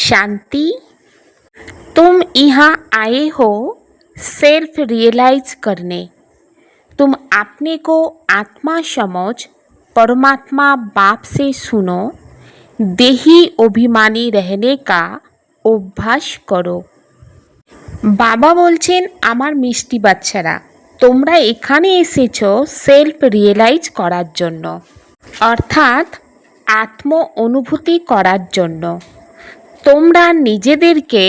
शांति। तुम यहाँ आए हो सेल्फ रियलाइज करने। तुम अपने को आत्मा समझ परमात्मा बाप से सुनो, देही अभिमानी रहने का অভ্যাস করো। বাবা বলছেন, আমার মিষ্টি বাচ্চারা, তোমরা এখানে এসেছো সেলফ রিয়েলাইজ করার জন্য, অর্থাৎ আত্ম অনুভূতি করার জন্য। তোমরা নিজেদেরকে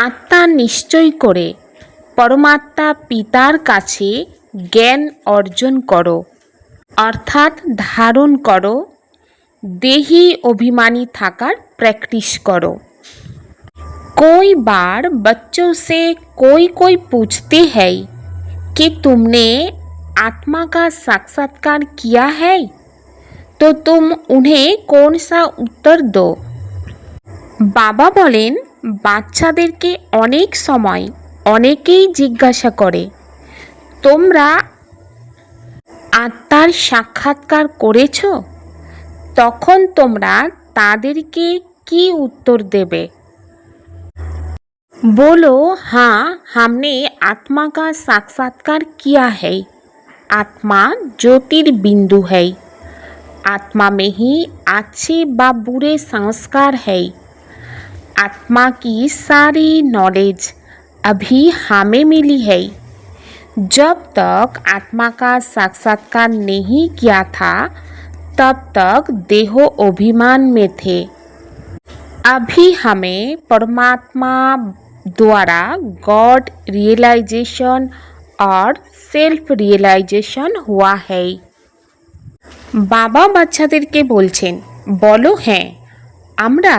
আত্মা নিশ্চয় করে পরমাত্মা পিতার কাছে জ্ঞান অর্জন করো, অর্থাৎ ধারণ করো, দেহি अभिमानी থাকার प्रैक्टिस करो। कोई बार बच्चों से कोई पूछते हैं कि तुमने आत्मा का साक्षात्कार किया है, तो तुम उन्हें कौन सा उत्तर दो। বাবা বলেন, বাচ্চাদেরকে অনেক সময় অনেকেই জিজ্ঞাসা করে, তোমরা আত্মার সাক্ষাৎকার করেছ? তখন তোমরা তাদেরকে কি উত্তর দেবে? बोलो, हाँ हमने आत्मा का साक्षात्कार किया है। आत्मा ज्योतिर्बिंदु है। आत्मा में ही अच्छे व बुरे संस्कार है। आत्मा की सारी नॉलेज अभी हमें मिली है। जब तक आत्मा का साक्षात्कार नहीं किया था तब तक देहो अभिमान में थे। अभी हमें परमात्मा द्वारा गॉड रियलाइजेशन और सेल्फ रियलाइजेशन हुआ है। বাবা বাচ্চাদেরকে বলছেন, বলো হ্যাঁ আমরা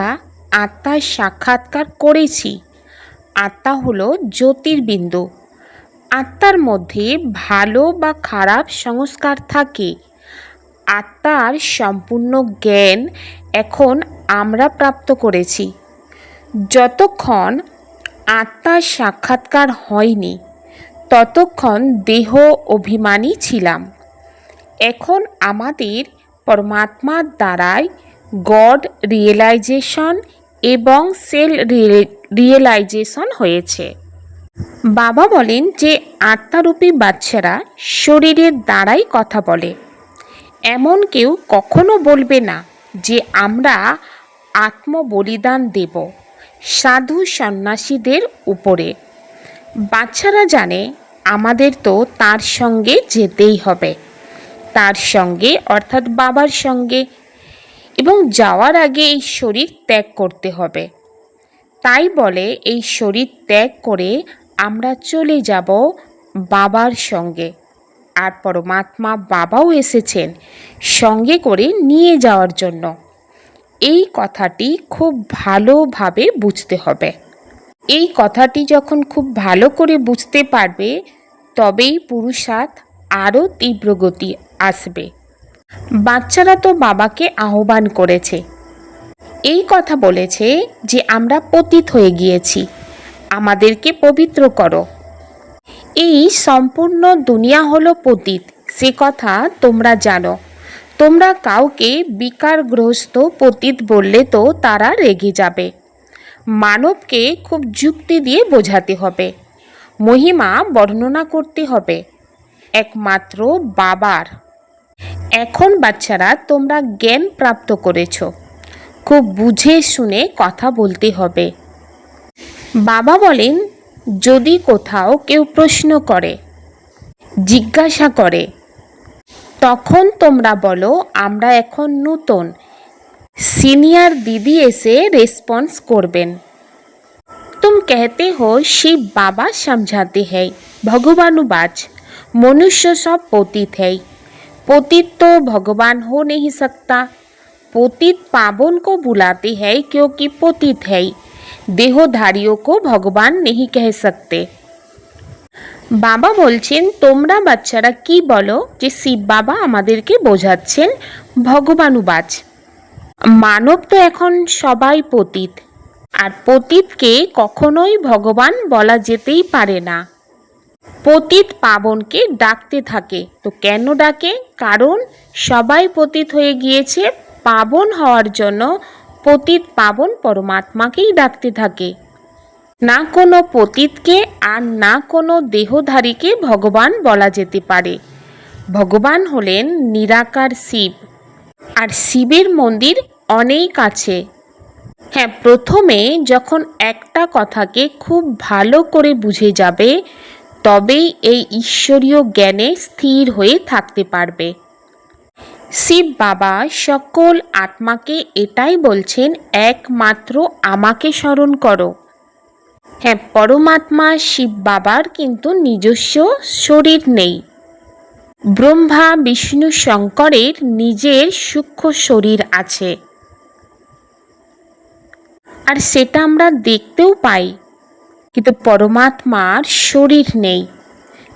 আত্মার সাক্ষাৎকার করেছি। আত্মা হলো জ্যোতির্বিন্দু। আত্মার মধ্যে ভালো বা খারাপ সংস্কার থাকে। আত্মার সম্পূর্ণ জ্ঞান এখন আমরা প্রাপ্ত করেছি। যতক্ষণ আত্মার সাক্ষাৎকার হয়নি ততক্ষণ দেহ অভিমানী ছিলাম। এখন আমাদের পরমাত্মার দ্বারাই গড রিয়েলাইজেশন এবং সেল রিয়েলাইজেশন হয়েছে। বাবা বলেন যে আত্মারূপী বাচ্চারা শরীরের দ্বারাই কথা বলে। এমন কেউ কখনো বলবে না যে আমরা আত্মবলিদান দেব সাধু সন্ন্যাসীদের উপরে। বাচ্চারা জানে আমাদের তো তার সঙ্গে যেতেই হবে, তার সঙ্গে অর্থাৎ বাবার সঙ্গে, এবং যাওয়ার আগে এই শরীর ত্যাগ করতে হবে। তাই বলে এই শরীর ত্যাগ করে আমরা চলে যাব বাবার সঙ্গে। আর পরমাত্মা বাবাও এসেছেন সঙ্গে করে নিয়ে যাওয়ার জন্য। এই কথাটি খুব ভালোভাবে বুঝতে হবে। এই কথাটি যখন খুব ভালো করে বুঝতে পারবে তবেই পুরুষার্থ আরও তীব্র গতি আসবে। বাচ্চারা তো বাবাকে আহ্বান করেছে, এই কথা বলেছে যে আমরা পতিত হয়ে গিয়েছি, আমাদেরকে পবিত্র করো। এই সম্পূর্ণ দুনিয়া হলো পতিত, সে কথা তোমরা জানো। তোমরা কাউকে বিকারগ্রস্ত পতিত বললে তো তারা রেগে যাবে। মানবকে খুব যুক্তি দিয়ে বোঝাতে হবে, মহিমা বর্ণনা করতে হবে একমাত্র বাবার। এখন বাচ্চারা তোমরা জ্ঞান প্রাপ্ত করেছ, খুব বুঝে শুনে কথা বলতে হবে। বাবা বলেন, যদি কোথাও কেউ প্রশ্ন করে, জিজ্ঞাসা করে, তখন তোমরা বলো আমরা এখন নূতন, সিনিয়র দিদি এসে রেসপন্স করবেন। तुम कहते हो शिव बाबा समझाते हैं भगवानुवाच, मनुष्य सब पतित है। पतित तो भगवान हो नहीं सकता। पतित पावन को बुलाते हैं क्योंकि पतित है। देहधारियों को भगवान नहीं कह सकते। বাবা বলছেন, তোমরা বাচ্চারা কি বলো যে শিব বাবা আমাদেরকে বোঝাচ্ছেন ভগবানুবাচ। মানব তো এখন সবাই পতিত, আর পতিতকে কখনোই ভগবান বলা যেতেই পারে না। পতিত পাবনকে ডাকতে থাকে, তো কেন ডাকে? কারণ সবাই পতিত হয়ে গিয়েছে, পাবন হওয়ার জন্য পতিত পাবন পরমাত্মাকেই ডাকতে থাকে। না কোনো পতিতকে আর না কোনো দেহধারীকে ভগবান বলা যেতে পারে। ভগবান হলেন নিরাকার শিব, আর শিবের মন্দির অনেক আছে। হ্যাঁ, প্রথমে যখন একটা কথাকে খুব ভালো করে বুঝে যাবে, তবেই এই ঈশ্বরীয় জ্ঞানে স্থির হয়ে থাকতে পারবে। শিব বাবা সকল আত্মাকে এটাই বলছেন, একমাত্র আমাকে স্মরণ করো। হ্যাঁ, পরমাত্মা শিব বাবার কিন্তু নিজস্ব শরীর নেই। ব্রহ্মা বিষ্ণু শঙ্করের নিজের সূক্ষ্ম শরীর আছে, আর সেটা আমরা দেখতেও পাই। কিন্তু পরমাত্মার শরীর নেই,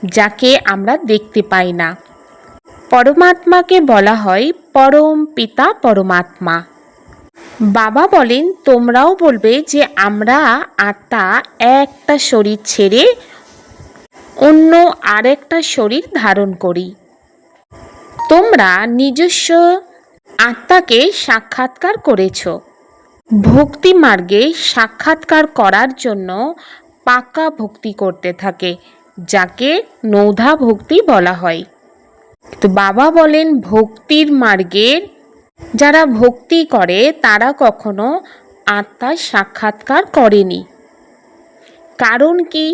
যাকে আমরা দেখতে পাই না। পরমাত্মাকে বলা হয় পরম পিতা পরমাত্মা। বাবা বলেন, তোমরাও বলবে যে আমরা আত্মা একটা শরীর ছেড়ে অন্য আরেকটা শরীর ধারণ করি। তোমরা নিজস্ব আত্মাকে সাক্ষাৎকার করেছ। ভক্তি মার্গে সাক্ষাৎকার করার জন্য পাকা ভক্তি করতে থাকে, যাকে নৌধা ভক্তি বলা হয়। তো বাবা বলেন, ভক্তির মার্গের যারা ভক্তি করে তারা কখনো আত্মার সাক্ষাৎকার করেনি। কারণ কি?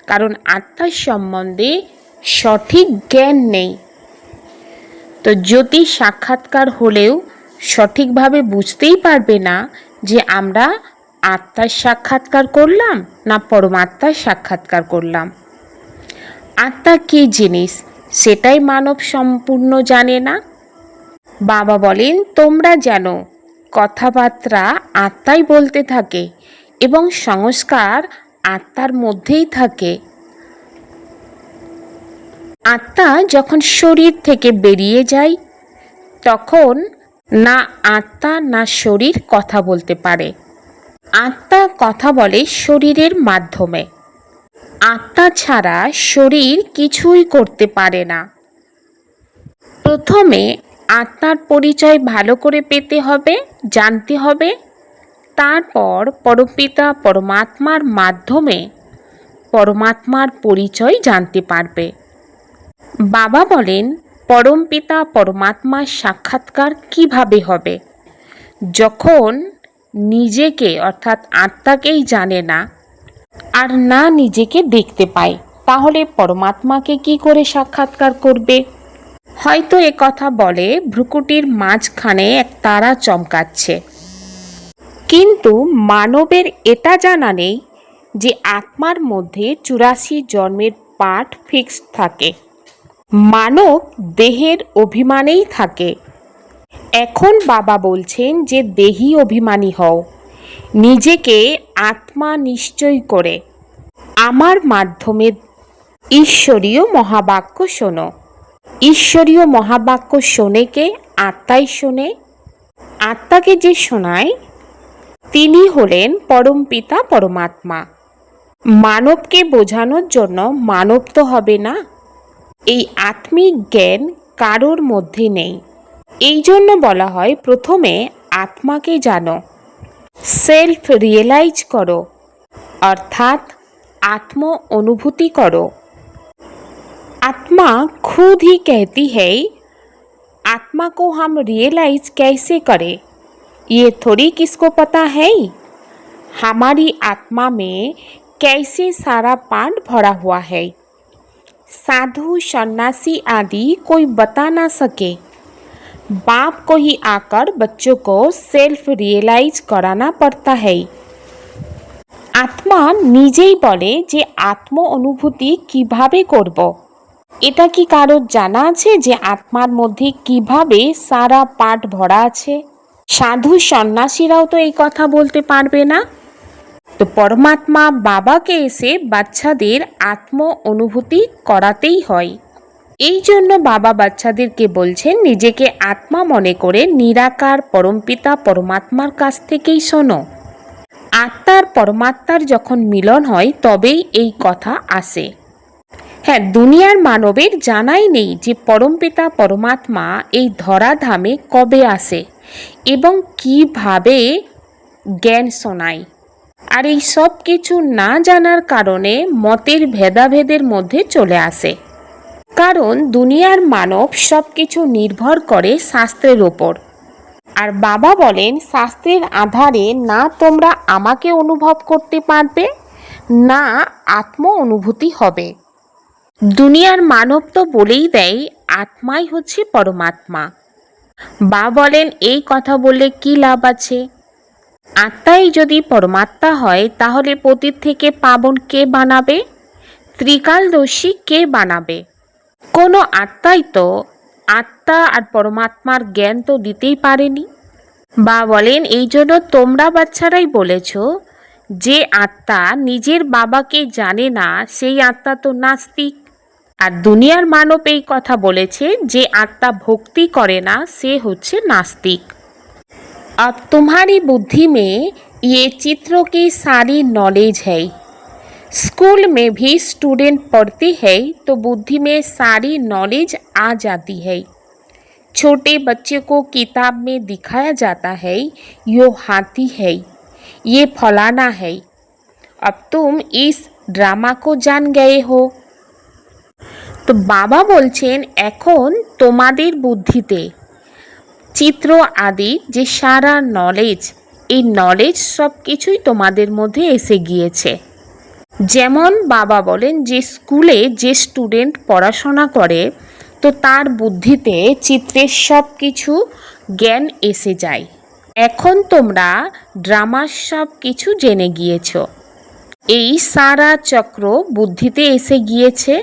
কারণ আত্মার সম্বন্ধে সঠিক জ্ঞান নেই। তো যদি সাক্ষাৎকার হলেও সঠিকভাবে বুঝতেই পারবে না যে আমরা আত্মার সাক্ষাৎকার করলাম না পরমাত্মার সাক্ষাৎকার করলাম। আত্মা কী জিনিস সেটাই মানব সম্পূর্ণ জানে না। বাবা বলেন, তোমরা জানো কথাবার্তা আত্মাই বলতে থাকে এবং সংস্কার আত্মার মধ্যেই থাকে। আত্মা যখন শরীর থেকে বেরিয়ে যায়, তখন না আত্মা না শরীর কথা বলতে পারে। আত্মা কথা বলে শরীরের মাধ্যমে। আত্মা ছাড়া শরীর কিছুই করতে পারে না। প্রথমে আত্মার পরিচয় ভালো করে পেতে হবে, জানতে হবে। তারপর পরমপিতা পরমাত্মার মাধ্যমে পরমাত্মার পরিচয় জানতে পারবে। বাবা বলেন, পরমপিতা পরমাত্মার সাক্ষাৎকার কিভাবে হবে? যখন নিজেকে অর্থাৎ আত্মাকেই জানে না আর না নিজেকে দেখতে পায়, তাহলে পরমাত্মাকে কি করে সাক্ষাৎকার করবে? হয়তো এ কথা বলে ভ্রুকুটির মাঝখানে এক তারা চমকাচ্ছে, কিন্তু মানবের এটা জানা নেই যে আত্মার মধ্যে 84 জন্মের পাঠ ফিক্সড থাকে। মানব দেহের অভিমানেই থাকে। এখন বাবা বলছেন যে দেহি অভিমানী হও, নিজেকে আত্মা নিশ্চয় করে আমার মাধ্যমে ঈশ্বরীয় মহাবাক্য শোনো। ঈশ্বরীয় মহাবাক্য শোনে কে? আত্মাই শোনে। আত্মাকে যে শোনায় তিনি হলেন পরমপিতা পরমাত্মা। মানবকে বোঝানোর জন্য মানব তো হবে না। এই আত্মিক জ্ঞান কারোর মধ্যে নেই। এই জন্য বলা হয় প্রথমে আত্মাকে জানো, সেলফ রিয়েলাইজ করো, অর্থাৎ आत्म अनुभूति करो। आत्मा खुद ही कहती है, आत्मा को हम रियलाइज कैसे करें, ये थोड़ी किसको पता है। हमारी आत्मा में कैसे सारा पाठ भरा हुआ है, साधु सन्यासी आदि कोई बता ना सके। बाप को ही आकर बच्चों को सेल्फ रियलाइज कराना पड़ता है। आत्मा নিজেই বলে যে আত্ম অনুভূতি কিভাবে করব। এটা কি কারোর জানা আছে যে আত্মার মধ্যে কিভাবে সারা পাঠ ভরা আছে? সাধু সন্ন্যাসীরাও তো এই কথা বলতে পারবে না। তো পরমাত্মা বাবাকে এসে বাচ্চাদের আত্ম অনুভূতি করাতেই হয়। এই জন্য বাবা বাচ্চাদেরকে বলছেন নিজেকে আত্মা মনে করে নিরাকার পরমপিতা পরমাত্মার কাছ থেকেই শোনো। আত্মার পরমাত্মার যখন মিলন হয় তবেই এই কথা আসে। হ্যাঁ, দুনিয়ার মানবের জানাই নেই যে পরমপিতা পরমাত্মা এই ধরাধামে কবে আসে এবং কিভাবে জ্ঞান শোনায়। আর এই সব কিছু না জানার কারণে মতের ভেদাভেদের মধ্যে চলে আসে। কারণ দুনিয়ার মানব সব কিছু নির্ভর করে শাস্ত্রের ওপর। আর বাবা বলেন, শাস্ত্রের আধারে না তোমরা আমাকে অনুভব করতে পারবে, না আত্ম অনুভূতি হবে। দুনিয়ার মানব তো বলেই দেয় আত্মাই হচ্ছে পরমাত্মা। বা বলেন, এই কথা বললে কি লাভ আছে? আত্মাই যদি পরমাত্মা হয় তাহলে পতিত থেকে পাবন কে বানাবে? ত্রিকালদর্শী কে বানাবে? কোনো আত্মাই তো আত্মা আর পরমাত্মার জ্ঞান তো দিতেই পারেনি। বা বলেন, এই জন্য তোমরা বাচ্চারাই বলেছ যে আত্মা নিজের বাবাকে জানে না সেই আত্মা তো নাস্তিক। আর দুনিয়ার মানব এই কথা বলেছে যে আত্মা ভক্তি করে না সে হচ্ছে नास्तिक। अब तुम्हारी बुद्धि में ये चित्रों की सारी नॉलेज है। स्कूल में भी स्टूडेंट पढ़ती है तो बुद्धि में सारी नॉलेज आ जाती है। छोटे बच्चे को किताब में दिखाया जाता है ये हाथी है, ये फलाना है। अब तुम इस ड्रामा को जान गए हो। তো বাবা বলছেন, এখন তোমাদের বুদ্ধিতে চিত্র আদি যে সারা নলেজ, এই নলেজ সব কিছুই তোমাদের মধ্যে এসে গিয়েছে। যেমন বাবা বলেন যে স্কুলে যে স্টুডেন্ট পড়াশোনা করে তো তার বুদ্ধিতে চিত্রের সব কিছু জ্ঞান এসে যায়। এখন তোমরা ড্রামার সব কিছু জেনে গিয়েছ। এই সারা চক্র বুদ্ধিতে এসে গিয়েছে।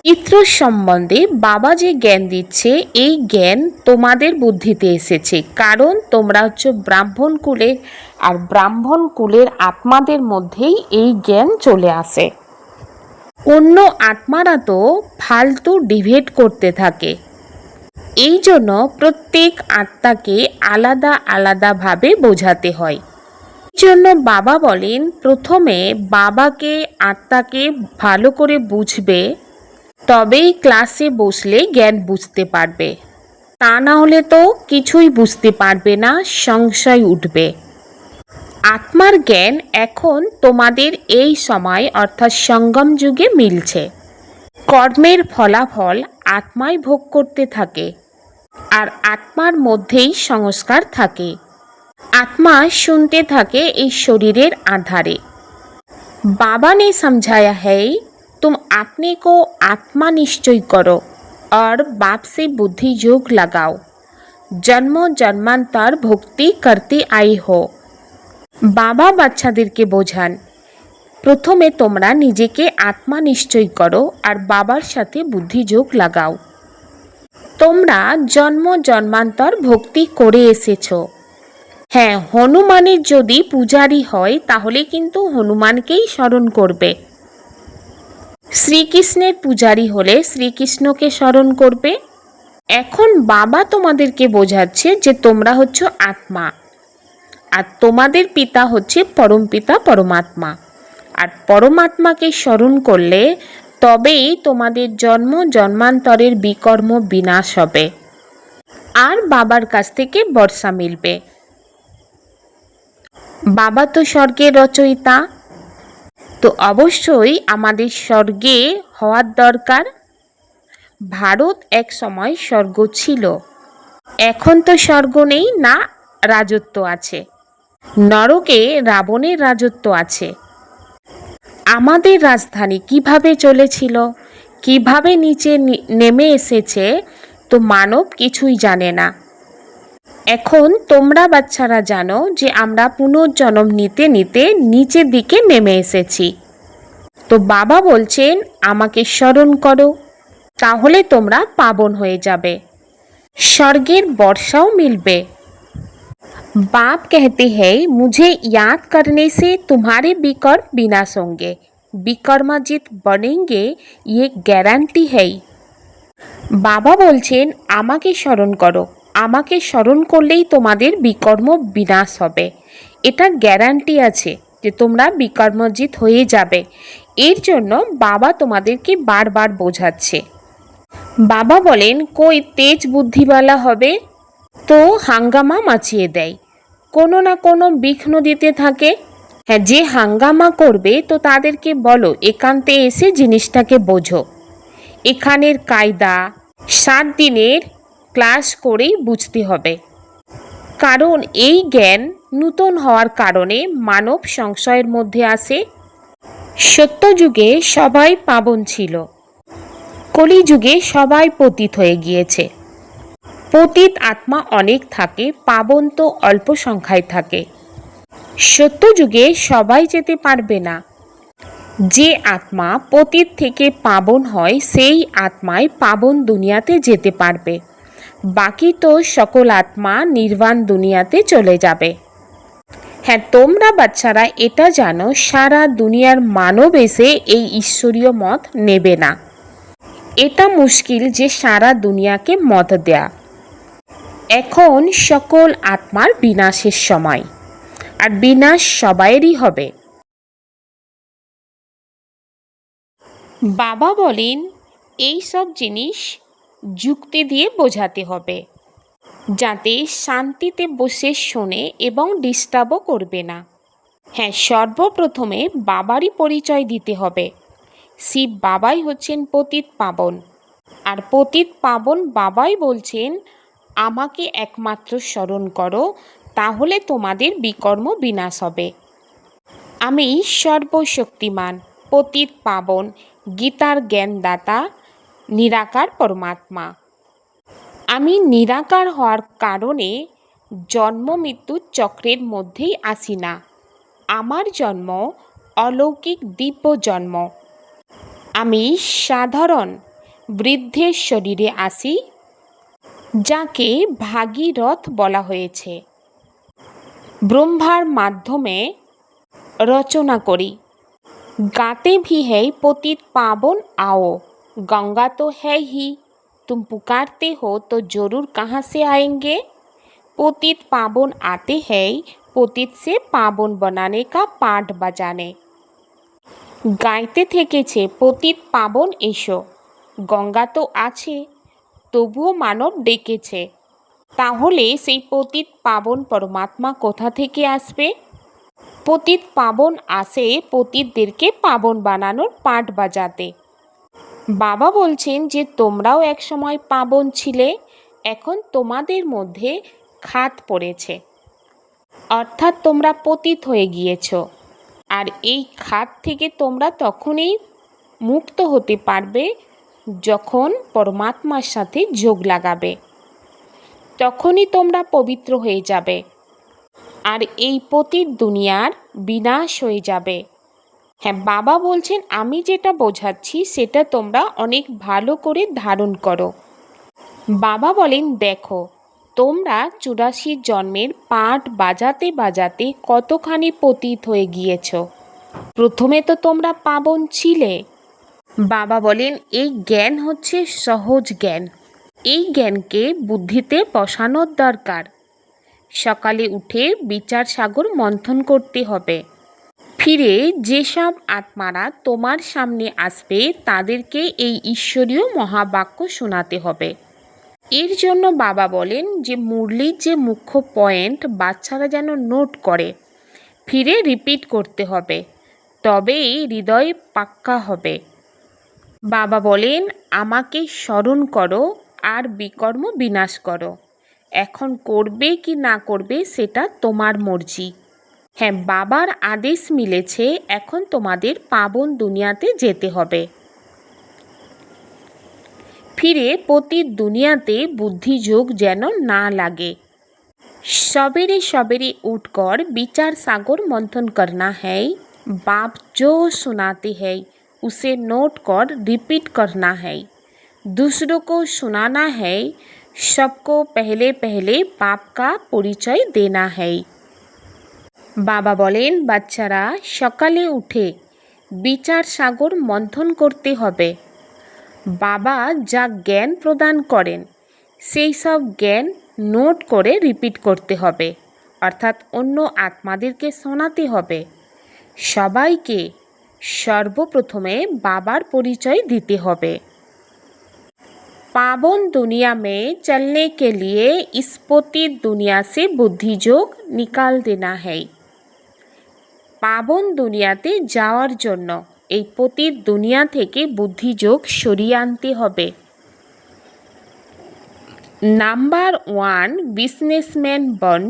চিত্র সম্বন্ধে বাবা যে জ্ঞান দিচ্ছে এই জ্ঞান তোমাদের বুদ্ধিতে এসেছে, কারণ তোমরা হচ্ছে ব্রাহ্মণ কুলের, আর ব্রাহ্মণ কুলের আত্মাদের মধ্যেই এই জ্ঞান চলে আসে। অন্য আত্মারা তো ফালতু ডিবেট করতে থাকে। এই জন্য প্রত্যেক আত্মাকে আলাদা আলাদাভাবে বোঝাতে হয়। এই জন্য বাবা বলেন, প্রথমে বাবাকে আত্মাকে ভালো করে বুঝবে, তবেই ক্লাসে বসলে জ্ঞান বুঝতে পারবে। তা না হলে তো কিছুই বুঝতে পারবে না, সংশয় উঠবে। আত্মার জ্ঞান এখন তোমাদের এই সময় অর্থাৎ সঙ্গম যুগে মিলছে। কর্মের ফলাফল আত্মাই ভোগ করতে থাকে, আর আত্মার মধ্যেই সংস্কার থাকে। आत्मा सुनते থাকে এই শরীরের আধারে। बाबा ने समझाया है, तुम अपने को आत्मा निश्चय करो और बाप से बुद्धि योग लगाओ। जन्मों जन्मांतर भक्ति करते आई हो। बाबा বাচ্চাদেরকে বোঝান, প্রথমে তোমরা নিজেকে আত্মা নিশ্চয় করো আর বাবার সাথে বুদ্ধি যোগ লাগাও। তোমরা জন্ম জন্মান্তর ভক্তি করে এসেছো। হ্যাঁ, হনুমানের যদি পূজারি হয় তাহলে কিন্তু হনুমানকেই স্মরণ করবে। শ্রীকৃষ্ণের পূজারি হলে শ্রীকৃষ্ণকে স্মরণ করবে। এখন বাবা তোমাদেরকে বোঝাচ্ছে যে তোমরা হচ্ছে আত্মা, আর তোমাদের পিতা হচ্ছে পরমপিতা পরমাত্মা। আর পরমাত্মাকে স্মরণ করলে তবেই তোমাদের জন্ম জন্মান্তরের বিকর্ম বিনাশ হবে, আর বাবার কাছ থেকে বর্ষা মিলবে। বাবা তো স্বর্গের রচয়িতা, তো অবশ্যই আমাদের স্বর্গে হওয়ার দরকার। ভারত এক সময় স্বর্গ ছিল, এখন তো স্বর্গ নেই, না রাজত্ব আছে। নরকে রাবণের রাজত্ব আছে। আমাদের রাজধানী কিভাবে চলেছিল, কিভাবে নিচে নেমে এসেছে, তো মানব কিছুই জানে না। এখন তোমরা বাচ্চারা জানো যে আমরা পুনর্জন্ম নিতে নিতে নিচের দিকে নেমে এসেছি। তো বাবা বলছেন আমাকে স্মরণ করো, তাহলে তোমরা পাবন হয়ে যাবে, স্বর্গের বর্ষাও মিলবে। बाप कहते हैं, मुझे याद करने से तुम्हारे विकर्म विनाश होंगे, विकर्माजित बनेंगे, ये গ্যারান্টি है। বাবা বলছেন আমাকে স্মরণ করো, আমাকে স্মরণ করলেই তোমাদের বিকর্ম বিনাশ হবে, এটা গ্যারান্টি আছে যে তোমরা বিকর্মজিত হয়ে যাবে। এর জন্য বাবা তোমাদেরকে বারবার বোঝাচ্ছে। বাবা বলেন কই তেজ বুদ্ধিওয়ালা হবে, তো হাঙ্গামা মাচিয়ে দেয়, কোনো না কোনো বিঘ্ন দিতে থাকে। হ্যাঁ, যে হাঙ্গামা করবে তো তাদেরকে বলো একান্তে এসে জিনিসটাকে বোঝো। এখানের কায়দা 7 দিনের ক্লাস করেই বুঝতে হবে। কারণ এই জ্ঞান নূতন হওয়ার কারণে মানব সংশয়ের মধ্যে আসে। সত্যযুগে সবাই পাবন ছিল, কলিযুগে সবাই পতিত হয়ে গিয়েছে। পতিত আত্মা অনেক থাকে, পাবন তো অল্প সংখ্যায় থাকে। সত্যযুগে সবাই যেতে পারবে না। যে আত্মা পতিত থেকে পাবন হয় সেই আত্মাই পাবন দুনিয়াতে যেতে পারবে, বাকি তো সকল আত্মা নির্বাণ দুনিয়াতে চলে যাবে। হ্যাঁ, তোমরা বাচ্চারা এটা জানো সারা দুনিয়ার মানব এসে এই ঈশ্বরীয় মত নেবে না। এটা মুশকিল যে সারা দুনিয়াকে মত দেয়া। এখন সকল আত্মার বিনাশের সময়, আর বিনাশ সবাইয়েরই হবে। বাবা বলেন এই সব জিনিস যুক্তি দিয়ে বোঝাতে হবে, যাতে শান্তিতে বসে শোনে এবং ডিস্টার্বও করবে না। হ্যাঁ, সর্বপ্রথমে বাবারই পরিচয় দিতে হবে। শিব বাবাই হচ্ছেন পতিত পাবন, আর পতিত পাবন বাবাই বলছেন আমাকে একমাত্র স্মরণ করো, তাহলে তোমাদের বিকর্ম বিনাশ হবে। আমি সর্বশক্তিমান, পতিত পাবন, গীতার জ্ঞানদাতা, নিরাকার পরমাত্মা। আমি নিরাকার হওয়ার কারণে জন্ম মৃত্যুর চক্রের মধ্যেই আসি না। আমার জন্ম অলৌকিক দিব্য জন্ম। আমি সাধারণ বৃদ্ধের শরীরে আসি, যাকে ভাগীরথ বলা হয়েছে। ব্রহ্মার মাধ্যমে রচনা করি। गाते भी है पतित पावन आओ, गंगा तो है ही, तुम पुकारते हो तो जरूर कहाँ से आएंगे। पतित पावन आते हैं पतित से पावन बनाने का पाठ बजाने। গাইতে থেকেছে পতিত পাবন এসো, গঙ্গা তো আছে, তবুও মানব ডেকেছে। তাহলে সেই পতিত পাবন পরমাত্মা কোথা থেকে আসবে? পতিত পাবন আসে পতিতদেরকে পাবন বানানোর পাঠ বাজাতে। বাবা বলছেন যে তোমরাও একসময় পাবন ছিলে, এখন তোমাদের মধ্যে খাত পড়েছে, অর্থাৎ তোমরা পতিত হয়ে গিয়েছ। আর এই খাত থেকে তোমরা তখনই মুক্ত হতে পারবে যখন পরমাত্মার সাথে যোগ লাগাবে, তখনই তোমরা পবিত্র হয়ে যাবে, আর এই পতিত দুনিয়ার বিনাশ হয়ে যাবে। হ্যাঁ, বাবা বলছেন আমি যেটা বোঝাচ্ছি সেটা তোমরা অনেক ভালো করে ধারণ করো। বাবা বলেন দেখো তোমরা 84 জন্মের পাঠ বাজাতে বাজাতে কতখানি পতিত হয়ে গিয়েছ। প্রথমে তো তোমরা পাবন ছিলে। বাবা বলেন এই জ্ঞান হচ্ছে সহজ জ্ঞান, এই জ্ঞানকে বুদ্ধিতে বসানোর দরকার। সকালে উঠে বিচার সাগর মন্থন করতে হবে। ফিরে যেসব আত্মারা তোমার সামনে আসবে তাদেরকে এই ঈশ্বরীয় মহাবাক্য শোনাতে হবে। এর জন্য বাবা বলেন যে মুরলির যে মুখ্য পয়েন্ট বাচ্চারা যেন নোট করে, ফিরে রিপিট করতে হবে, তবেই হৃদয় পাক্কা হবে। বাবা বলেন আমাকে স্মরণ করো আর বিকর্ম বিনাশ করো। এখন করবে কি না করবে সেটা তোমার মর্জি। হ্যাঁ, বাবার আদেশ মিলেছে, এখন তোমাদের পাবন দুনিয়াতে যেতে হবে। ফিরে পতিত দুনিয়াতে বুদ্ধিযোগ যেন না লাগে। सवेरे सवेरे उठकर विचार सागर मंथन करना है। बाप जो सुनाते हैं उसे नोट कर रिपीट करना है। दूसरों को सुनाना है। सबको पहले पहले बाप का परिचय देना है। बाबा बोलें बाच्चारा सकाले उठे विचार सागर मंथन करते हबे। बाबा जा ज्ञान प्रदान करें সেই সব জ্ঞান নোট করে রিপিট করতে হবে, অর্থাৎ অন্য আত্মাদেরকে শোনাতে হবে। সবাইকে সর্বপ্রথমে বাবার পরিচয় দিতে হবে। पावन दुनिया में चलने के लिए इस पतित दुनिया से बुद्धियोग निकाल देना है। পাবন দুনিয়াতে যাওয়ার জন্য এই পতিত দুনিয়া থেকে বুদ্ধিযোগ সরিয়ে আনতে হবে। नंबर 1 बिजनेसमैन बन।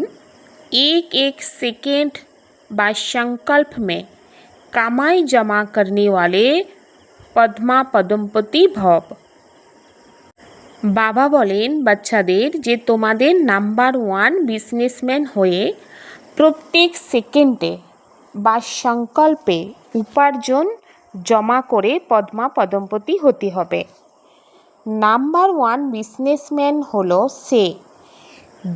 एक एक सेकेंड व संकल्प में कमाई जमा करने वाले पद्मा पदमपति भव। বাবা বলেন বাচ্চাদের যে তোমাদের নাম্বার 1 বিজনেসম্যান হয়ে প্রত্যেক সেকেন্ডে বা সংকল্পে উপার্জন জমা করে পদ্মা পদমপতি হতে হবে। নাম্বার 1 বিজনেসম্যান হলো সে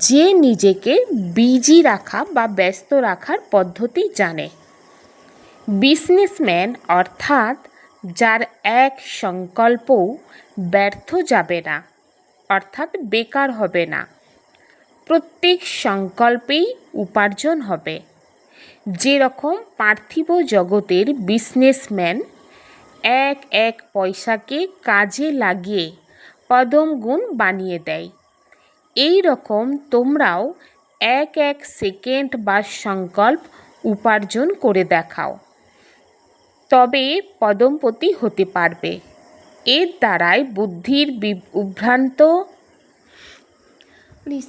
যে নিজেকে বিজি রাখা বা ব্যস্ত রাখার পদ্ধতি জানে। বিজনেসম্যান অর্থাৎ যার এক সংকল্পও ব্যর্থ যাবে না, অর্থাৎ বেকার হবে না। প্রত্যেক সংকল্পেই উপার্জন হবে। যেরকম পার্থিব জগতের বিজনেসম্যান এক এক পয়সাকে কাজে লাগিয়ে পদম গুণ বানিয়ে দেয়, এই রকম তোমরাও এক এক সেকেন্ড বা সংকল্প উপার্জন করে দেখাও, তবে পদমপতি হতে পারবে। এর দ্বারাই বুদ্ধির উদ্ভ্রান্ত প্লিজ